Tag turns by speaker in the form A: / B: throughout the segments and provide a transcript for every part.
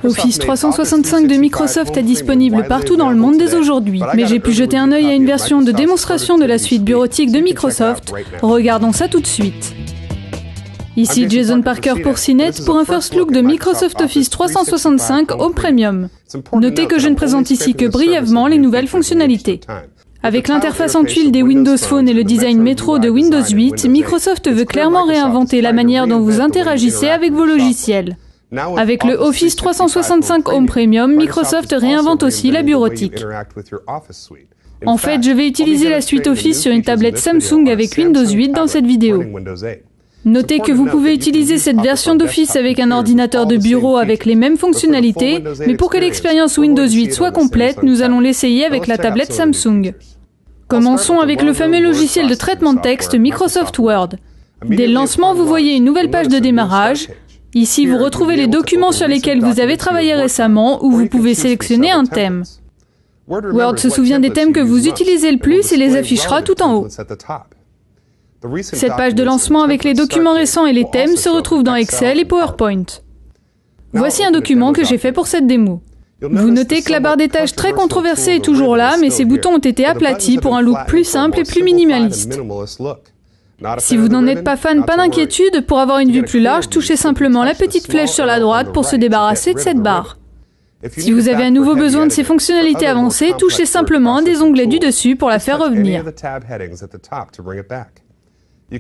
A: Office 365 de Microsoft est disponible partout dans le monde dès aujourd'hui, mais j'ai pu jeter un œil à une version de démonstration de la suite bureautique de Microsoft. Regardons ça tout de suite. Ici Jason Parker pour CNET pour un first look de Microsoft Office 365 Home Premium. Notez que je ne présente ici que brièvement les nouvelles fonctionnalités. Avec l'interface en tuile des Windows Phone et le design métro de Windows 8, Microsoft veut clairement réinventer la manière dont vous interagissez avec vos logiciels. Avec le Office 365 Home Premium, Microsoft réinvente aussi la bureautique. En fait, je vais utiliser la suite Office sur une tablette Samsung avec Windows 8 dans cette vidéo. Notez que vous pouvez utiliser cette version d'Office avec un ordinateur de bureau avec les mêmes fonctionnalités, mais pour que l'expérience Windows 8 soit complète, nous allons l'essayer avec la tablette Samsung. Commençons avec le fameux logiciel de traitement de texte Microsoft Word. Dès le lancement, vous voyez une nouvelle page de démarrage. Ici, vous retrouvez les documents sur lesquels vous avez travaillé récemment ou vous pouvez sélectionner un thème. Word se souvient des thèmes que vous utilisez le plus et les affichera tout en haut. Cette page de lancement avec les documents récents et les thèmes se retrouve dans Excel et PowerPoint. Voici un document que j'ai fait pour cette démo. Vous notez que la barre des tâches très controversée est toujours là, mais ses boutons ont été aplatis pour un look plus simple et plus minimaliste. Si vous n'en êtes pas fan, pas d'inquiétude, pour avoir une vue plus large, touchez simplement la petite flèche sur la droite pour se débarrasser de cette barre. Si vous avez à nouveau besoin de ces fonctionnalités avancées, touchez simplement un des onglets du dessus pour la faire revenir.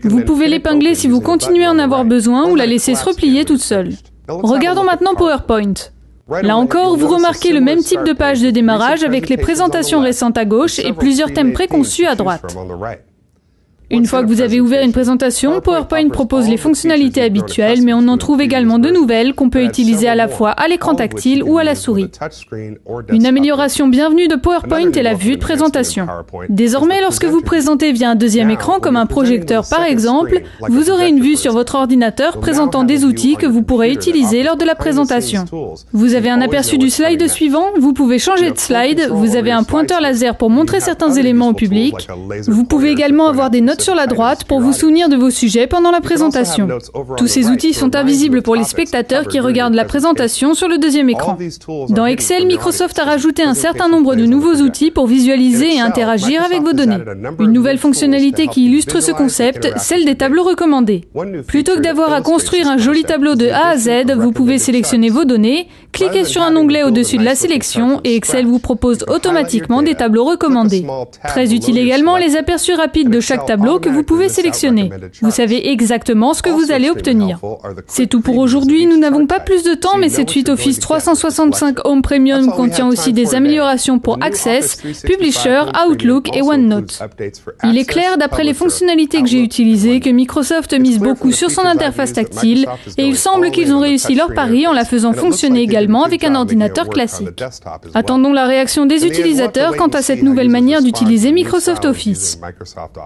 A: Vous pouvez l'épingler si vous continuez à en avoir besoin ou la laisser se replier toute seule. Regardons maintenant PowerPoint. Là encore, vous remarquez le même type de page de démarrage avec les présentations récentes à gauche et plusieurs thèmes préconçus à droite. Une fois que vous avez ouvert une présentation, PowerPoint propose les fonctionnalités habituelles, mais on en trouve également de nouvelles qu'on peut utiliser à la fois à l'écran tactile ou à la souris. Une amélioration bienvenue de PowerPoint est la vue de présentation. Désormais, lorsque vous présentez via un deuxième écran, comme un projecteur par exemple, vous aurez une vue sur votre ordinateur présentant des outils que vous pourrez utiliser lors de la présentation. Vous avez un aperçu du slide suivant, vous pouvez changer de slide, vous avez un pointeur laser pour montrer certains éléments au public, vous pouvez également avoir des notes sur la droite pour vous souvenir de vos sujets pendant la présentation. Tous ces outils sont invisibles pour les spectateurs qui regardent la présentation sur le deuxième écran. Dans Excel, Microsoft a rajouté un certain nombre de nouveaux outils pour visualiser et interagir avec vos données. Une nouvelle fonctionnalité qui illustre ce concept, celle des tableaux recommandés. Plutôt que d'avoir à construire un joli tableau de A à Z, vous pouvez sélectionner vos données, cliquer sur un onglet au-dessus de la sélection et Excel vous propose automatiquement des tableaux recommandés. Très utile également les aperçus rapides de chaque tableau que vous pouvez sélectionner. Vous savez exactement ce que vous allez obtenir. C'est tout pour aujourd'hui, nous n'avons pas plus de temps, mais cette suite Office 365 Home Premium contient aussi des améliorations pour Access, Publisher, Outlook et OneNote. Il est clair, d'après les fonctionnalités que j'ai utilisées, que Microsoft mise beaucoup sur son interface tactile, et il semble qu'ils ont réussi leur pari en la faisant fonctionner également avec un ordinateur classique. Attendons la réaction des utilisateurs quant à cette nouvelle manière d'utiliser Microsoft Office.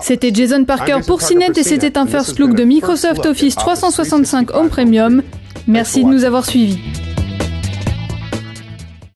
A: C'était Jason Parker pour CNET et c'était un first look de Microsoft Office 365 Home Premium. Merci de nous avoir suivis.